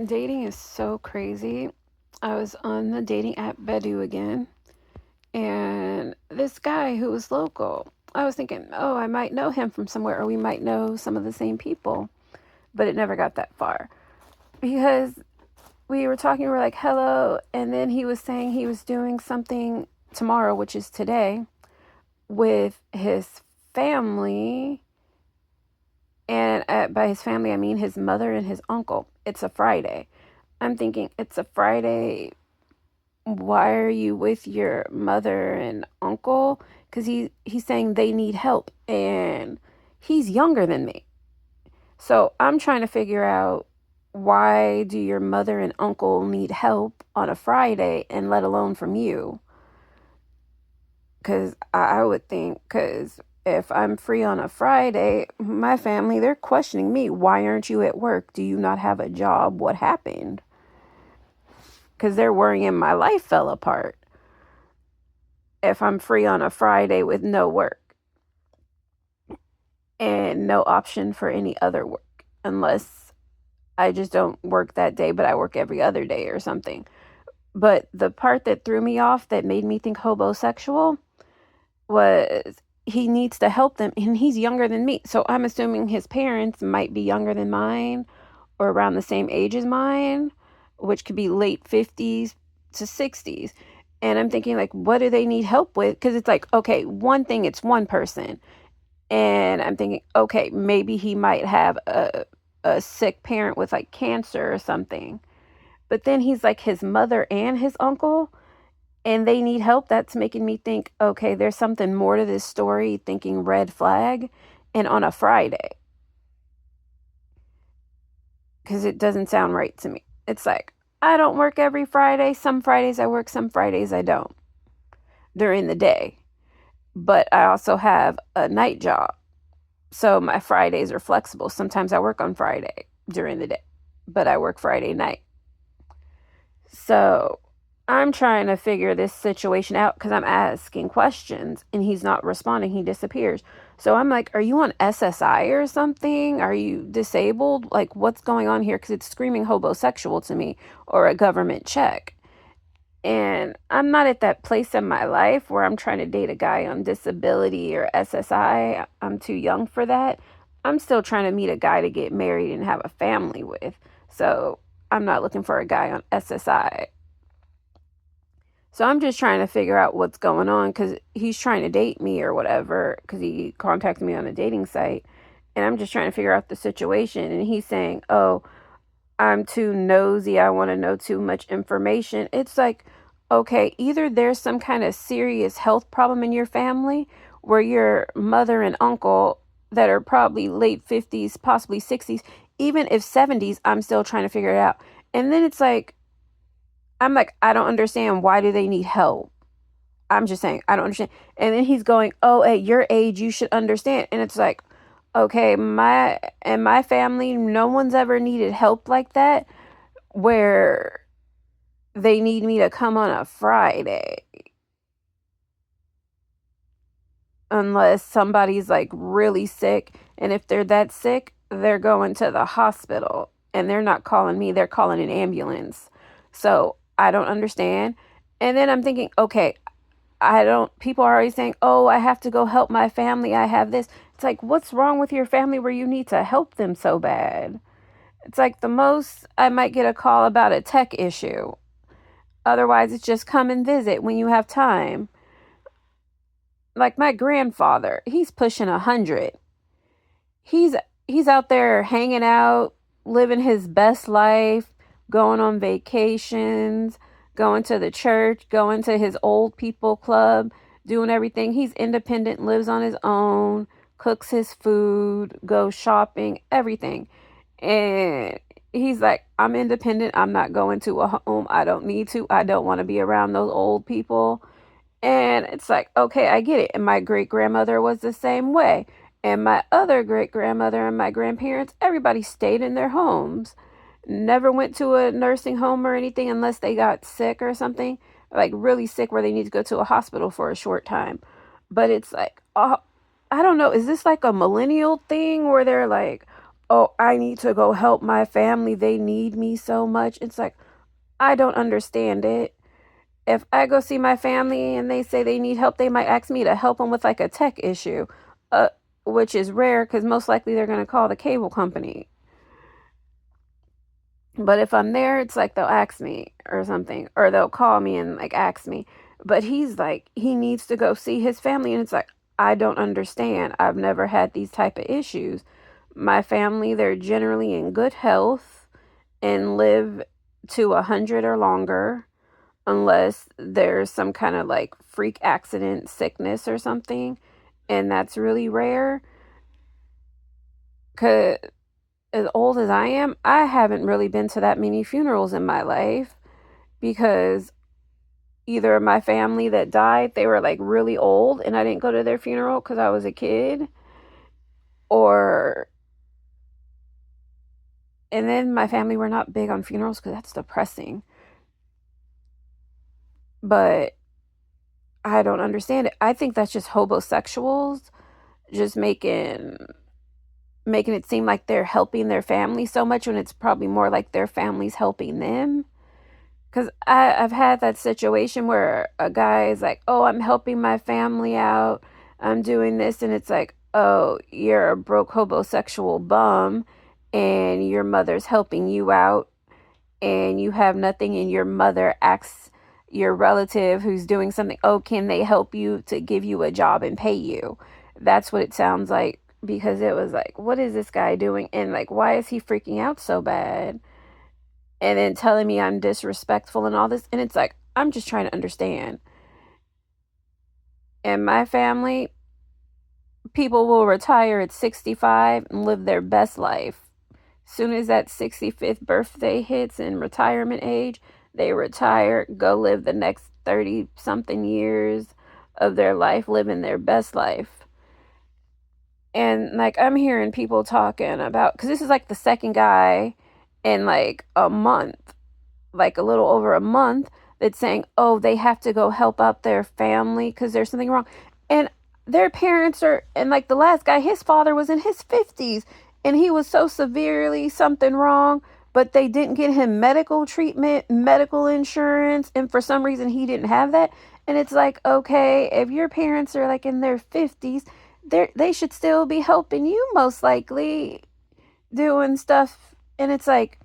Dating is so crazy. I was on the dating app Bedu again, and this guy who was local, I was thinking, oh, I might know him from somewhere, or we might know some of the same people, but it never got that far because we were talking, we were like, hello, and then he was saying he was doing something tomorrow, which is today, with his family. And by his family, I mean his mother and his uncle. It's a Friday. I'm thinking, it's a Friday. Why are you with your mother and uncle? Because he's saying they need help, and he's younger than me. So I'm trying to figure out, why do your mother and uncle need help on a Friday, and let alone from you? Because I would think, because if I'm free on a Friday, my family, they're questioning me. Why aren't you at work? Do you not have a job? What happened? Because they're worrying my life fell apart if I'm free on a Friday with no work and no option for any other work, unless I just don't work that day, but I work every other day or something. But the part that threw me off, that made me think hobosexual, was he needs to help them, and he's younger than me. So I'm assuming his parents might be younger than mine, or around the same age as mine, which could be late 50s to 60s. And I'm thinking, like, what do they need help with? Because it's like, okay, one thing, it's one person. And I'm thinking, okay, maybe he might have a sick parent with like cancer or something. But then he's like his mother and his uncle, and they need help. That's making me think, okay, there's something more to this story, thinking red flag, and on a Friday. Because it doesn't sound right to me. It's like, I don't work every Friday. Some Fridays I work, some Fridays I don't during the day. But I also have a night job. So my Fridays are flexible. Sometimes I work on Friday during the day, but I work Friday night. So I'm trying to figure this situation out because I'm asking questions and he's not responding. He disappears. So I'm like, are you on SSI or something? Are you disabled? Like, what's going on here? Because it's screaming hobosexual to me, or a government check. And I'm not at that place in my life where I'm trying to date a guy on disability or SSI. I'm too young for that. I'm still trying to meet a guy to get married and have a family with. So I'm not looking for a guy on SSI. So I'm just trying to figure out what's going on, because he's trying to date me or whatever, because he contacted me on a dating site. And I'm just trying to figure out the situation. And he's saying, oh, I'm too nosy. I want to know too much information. It's like, okay, either there's some kind of serious health problem in your family, where your mother and uncle, that are probably late 50s, possibly 60s, even if 70s, I'm still trying to figure it out. And then it's like, I'm like, I don't understand. Why do they need help? I'm just saying, I don't understand. And then he's going, oh, at your age, you should understand. And it's like, okay, my family, no one's ever needed help like that, where they need me to come on a Friday, unless somebody's like really sick. And if they're that sick, they're going to the hospital, and they're not calling me, they're calling an ambulance. So I don't understand. And then I'm thinking, okay, I don't, people are always saying, oh, I have to go help my family. I have this. It's like, what's wrong with your family where you need to help them so bad? It's like, the most I might get a call about a tech issue. Otherwise, it's just come and visit when you have time. Like my grandfather, he's pushing 100. He's he's out there hanging out, living his best life, going on vacations, going to the church, going to his old people club, doing everything. He's independent, lives on his own, cooks his food, goes shopping, everything. And he's like, I'm independent. I'm not going to a home. I don't need to. I don't want to be around those old people. And it's like, okay, I get it. And my great grandmother was the same way. And my other great grandmother and my grandparents, everybody stayed in their homes. Never went to a nursing home or anything unless they got sick or something, like really sick where they need to go to a hospital for a short time. But it's like, oh, I don't know. Is this like a millennial thing where they're like, oh, I need to go help my family. They need me so much. It's like, I don't understand it. If I go see my family and they say they need help, they might ask me to help them with like a tech issue, uh, which is rare because most likely they're going to call the cable company. But if I'm there, it's like they'll ask me or something, or they'll call me and like ask me. But he's like, he needs to go see his family, and it's like, I don't understand. I've never had these type of issues. My family, they're generally in good health and live to 100 or longer, unless there's some kind of like freak accident, sickness, or something, and that's really rare. Cause as old as I am, I haven't really been to that many funerals in my life because either my family that died, they were like really old and I didn't go to their funeral because I was a kid, or and then my family were not big on funerals because that's depressing. But I don't understand it. I think that's just hobosexuals just making it seem like they're helping their family so much when it's probably more like their family's helping them. Because I've had that situation where a guy is like, oh, I'm helping my family out. I'm doing this. And it's like, oh, you're a broke homosexual bum and your mother's helping you out and you have nothing. And your mother asks your relative who's doing something, oh, can they help you to give you a job and pay you? That's what it sounds like, because it was like, what is this guy doing? And like, why is he freaking out so bad? And then telling me I'm disrespectful and all this. And it's like, I'm just trying to understand. In my family, people will retire at 65 and live their best life. Soon as that 65th birthday hits in retirement age, they retire, go live the next 30 something years of their life living their best life. And like, I'm hearing people talking about, because this is like the second guy in like a month, like a little over a month, that's saying, oh, they have to go help out their family because there's something wrong. And their parents are, and like the last guy, his father was in his 50s and he was so severely something wrong, but they didn't get him medical treatment, medical insurance, and for some reason he didn't have that. And it's like, okay, if your parents are like in their 50s, they should still be helping you most likely doing stuff. And it's like,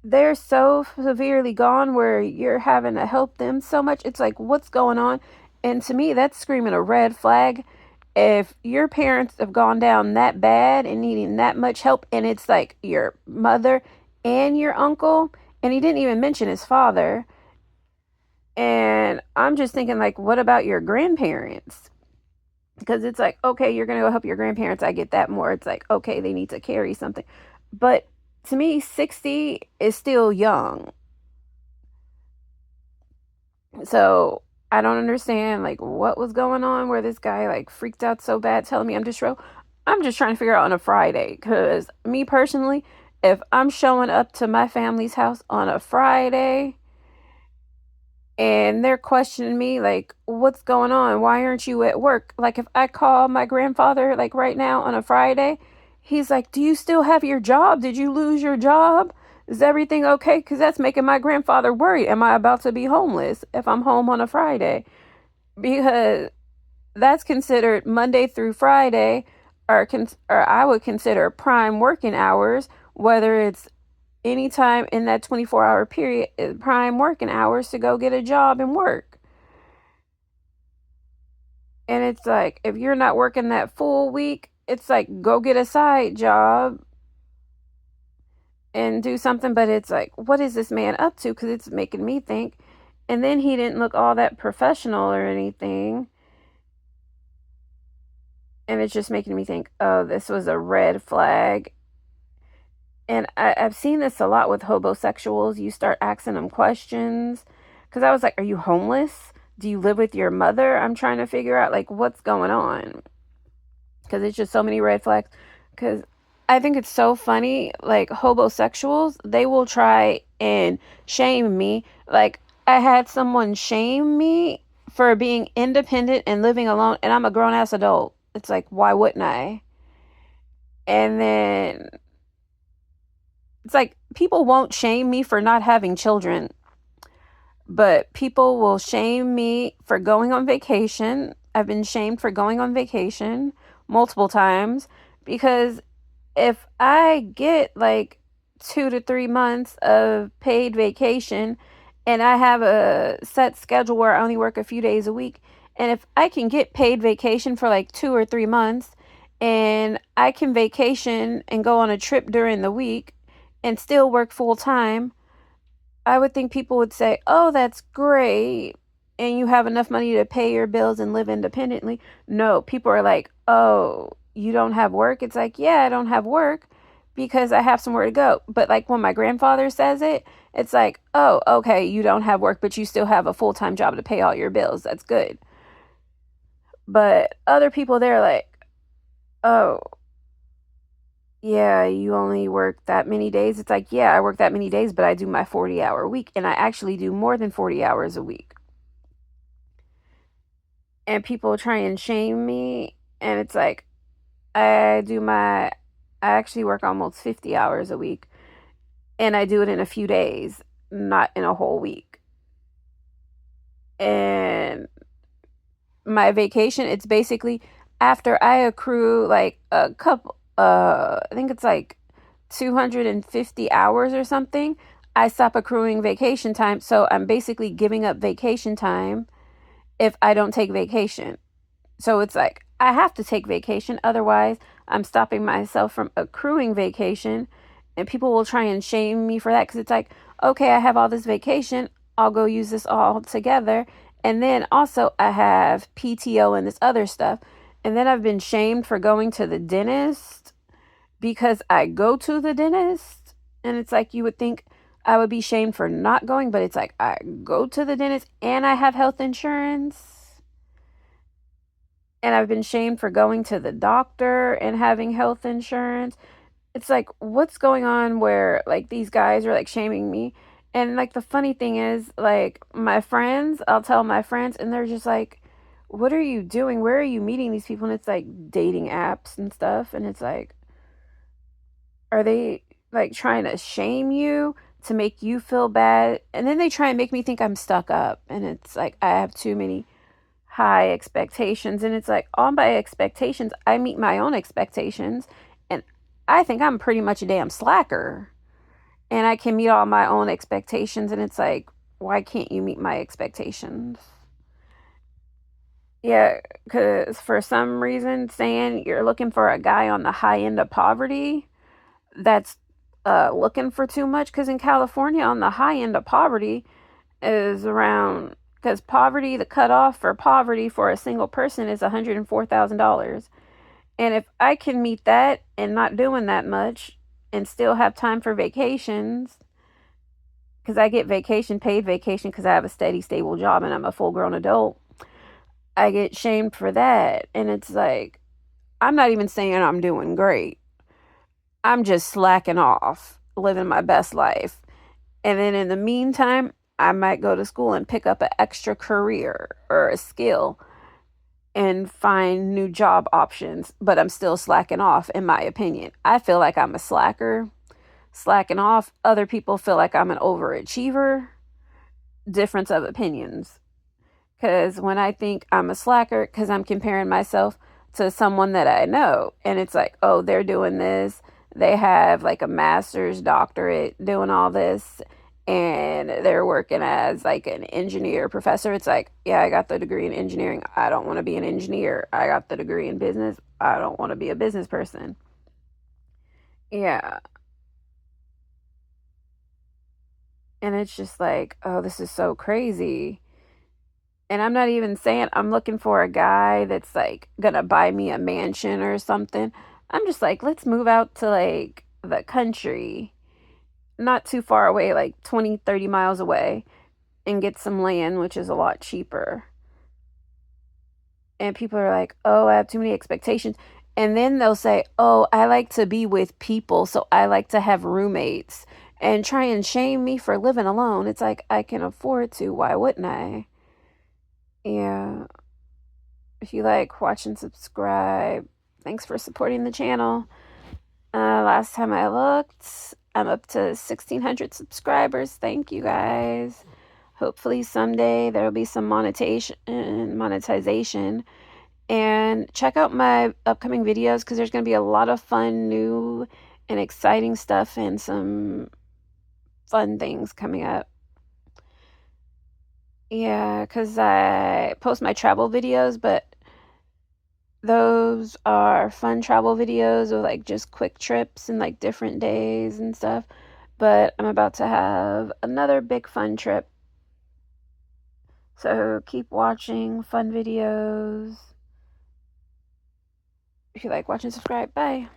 they're so severely gone where you're having to help them so much. It's like, what's going on? And to me, that's screaming a red flag. If your parents have gone down that bad and needing that much help, and it's like your mother and your uncle, and he didn't even mention his father. And I'm just thinking, like, what about your grandparents? Because it's like, okay, you're going to go help your grandparents. I get that more. It's like, okay, they need to carry something. But to me, 60 is still young. So I don't understand like what was going on where this guy like freaked out so bad telling me I'm just trying to figure out on a Friday, because me personally, if I'm showing up to my family's house on a Friday and they're questioning me like, what's going on, why aren't you at work? Like if I call my grandfather like right now on a Friday, he's like, do you still have your job? Did you lose your job? Is everything okay? Because that's making my grandfather worried. Am I about to be homeless if I'm home on a Friday? Because that's considered Monday through Friday, or I would consider prime working hours, whether it's anytime in that 24-hour period is prime working hours to go get a job and work. And it's like, if you're not working that full week, it's like, go get a side job and do something. But it's like, what is this man up to? Because it's making me think. And then he didn't look all that professional or anything. And it's just making me think, oh, this was a red flag. And I've seen this a lot with hobosexuals. You start asking them questions. Because I was like, are you homeless? Do you live with your mother? I'm trying to figure out, like, what's going on. Because it's just so many red flags. Because I think it's so funny. Like, hobosexuals, they will try and shame me. Like, I had someone shame me for being independent and living alone. And I'm a grown ass adult. It's like, why wouldn't I? And then It's like people won't shame me for not having children, but people will shame me for going on vacation. I've been shamed for going on vacation multiple times because if I get like 2 to 3 months of paid vacation and I have a set schedule where I only work a few days a week, and if I can get paid vacation for like 2 or 3 months and I can vacation and go on a trip during the week and still work full time, I would think people would say, "Oh, that's great. And you have enough money to pay your bills and live independently." No, people are like, "Oh, you don't have work?" It's like, "Yeah, I don't have work because I have somewhere to go." But like when my grandfather says it, it's like, "Oh, okay, you don't have work, but you still have a full-time job to pay all your bills. That's good." But other people, they're like, "Oh, yeah, you only work that many days." It's like, "Yeah, I work that many days, but I do my 40-hour week, and I actually do more than 40 hours a week." And people try and shame me, and it's like, I do my I actually work almost 50 hours a week, and I do it in a few days, not in a whole week. And my vacation, it's basically after I accrue like a couple I think it's like 250 hours or something, I stop accruing vacation time. So I'm basically giving up vacation time if I don't take vacation. So it's like I have to take vacation, otherwise I'm stopping myself from accruing vacation, and people will try and shame me for that because it's like, okay, I have all this vacation, I'll go use this all together, and then also I have PTO and this other stuff, and then I've been shamed for going to the dentist because I go to the dentist, and it's like you would think I would be shamed for not going, but it's like I go to the dentist and I have health insurance, and I've been shamed for going to the doctor and having health insurance. It's like, what's going on where like these guys are like shaming me? And like the funny thing is, like my friends, I'll tell my friends, and they're just like, "What are you doing? Where are you meeting these people?" And it's like dating apps and stuff. And it's like, are they like trying to shame you to make you feel bad? And then they try and make me think I'm stuck up. And it's like, I have too many high expectations, and it's like all my expectations, I meet my own expectations, and I think I'm pretty much a damn slacker, and I can meet all my own expectations, and it's like, why can't you meet my expectations? Yeah, because for some reason saying you're looking for a guy on the high end of poverty, that's looking for too much, because in California on the high end of poverty is around, because poverty, the cutoff for poverty for a single person is $104,000. And if I can meet that and not doing that much and still have time for vacations, because I get vacation, paid vacation, because I have a steady, stable job and I'm a full grown adult, I get shamed for that. And it's like, I'm not even saying I'm doing great. I'm just slacking off, living my best life. And then in the meantime, I might go to school and pick up an extra career or a skill and find new job options, but I'm still slacking off, in my opinion. I feel like I'm a slacker, slacking off. Other people feel like I'm an overachiever. Difference of opinions. Because when I think I'm a slacker, because I'm comparing myself to someone that I know, and it's like, oh, they're doing this. They have like a master's, doctorate, doing all this, and they're working as like an engineer, professor. It's like, yeah, I got the degree in engineering. I don't want to be an engineer. I got the degree in business. I don't want to be a business person. Yeah. And it's just like, oh, this is so crazy. And I'm not even saying I'm looking for a guy that's like gonna buy me a mansion or something. I'm just like, let's move out to like the country, not too far away, like 20, 30 miles away, and get some land, which is a lot cheaper. And people are like, oh, I have too many expectations. And then they'll say, oh, I like to be with people, so I like to have roommates, and try and shame me for living alone. It's like, I can afford to. Why wouldn't I? Yeah. If you like, watch and subscribe. Thanks for supporting the channel. Last time I looked, I'm up to 1,600 subscribers. Thank you guys. Hopefully someday there will be some monetization. And check out my upcoming videos because there's going to be a lot of fun, new, and exciting stuff and some fun things coming up. Yeah, because I post my travel videos, but those are fun travel videos with like just quick trips and like different days and stuff. But I'm about to have another big fun trip. So keep watching fun videos. If you like watching, subscribe. Bye.